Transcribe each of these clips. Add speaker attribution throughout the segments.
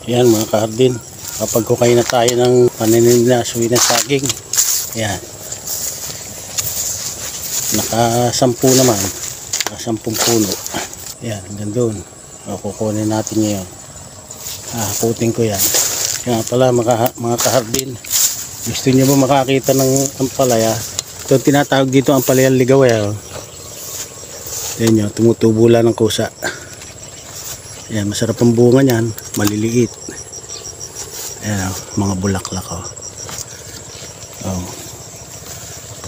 Speaker 1: Ayan mga kahardin, kapag hukay na tayo ng pananim na suwi ng saging. Ayan, nakasampu naman, nakasampung puno. Ayan, hanggang doon. Kukunin natin ngayon. Hakutin ko yan. Kaya pala mga kahardin, gusto niyo ba makakita ng ampalaya? Ito tinatawag dito ampalayang ligaway. Ayan nyo, tumutubo lang ng kusa. Ayan, masarap ang bunga niyan, maliliit. Ayan, mga bulaklak.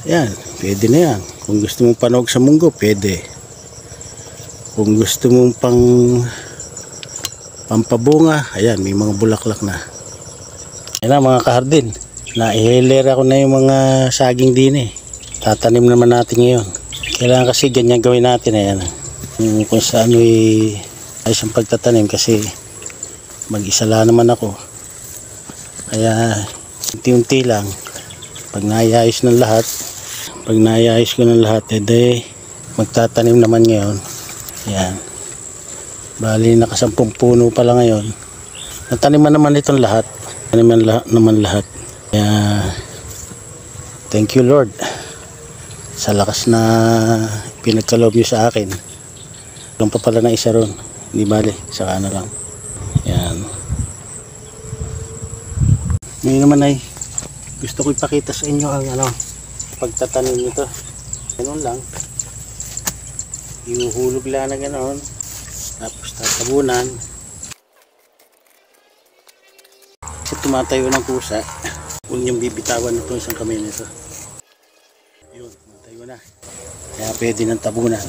Speaker 1: Ayan, pwede na yan. Kung gusto mong panog sa munggo, pwede. Kung gusto mong pampabunga, ayan, may mga bulaklak na. Ayan na mga kahardin, naihilera ko na yung mga saging din. Tatanim naman natin ngayon. Kailangan kasi ganyan gawin natin. Ayan, kung saan ayos ang pagtatanim kasi mag-isa lang naman ako. Kaya unti-unti lang. Pag naayos ng lahat, ko ng lahat, edi magtatanim naman ngayon. Ayan, bali nakasampung puno pala ngayon. Nataniman naman itong lahat. Taniman naman lahat. Kaya thank you Lord sa lakas na pinagkaloob nyo sa akin. Doon pa pala na isa ron. Hindi bali, saka na lang. Ayan. Ngayon naman ay gusto ko ipakita sa inyo ang pagtatanim nito. Ganun lang. Ihuhulog lang na gano'n. Tapos tatabunan. Kasi tumatayo ng kusa. Kung yung bibitawan nito isang kamay nito. Yun, tumatayo na. Kaya pwede ng tabunan.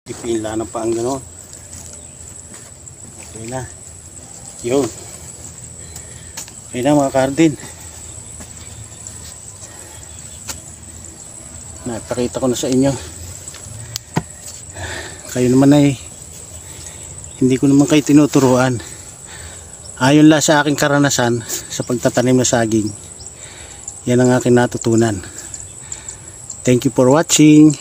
Speaker 1: Ipila ng paang gano'n. Okay na. Yun. Okay na mga kahardin. Napakita ko na sa inyo. Kayo naman ay hindi ko naman kayo tinuturuan. Ayon lang sa aking karanasan sa pagtatanim na saging. Yan ang aking natutunan. Thank you for watching.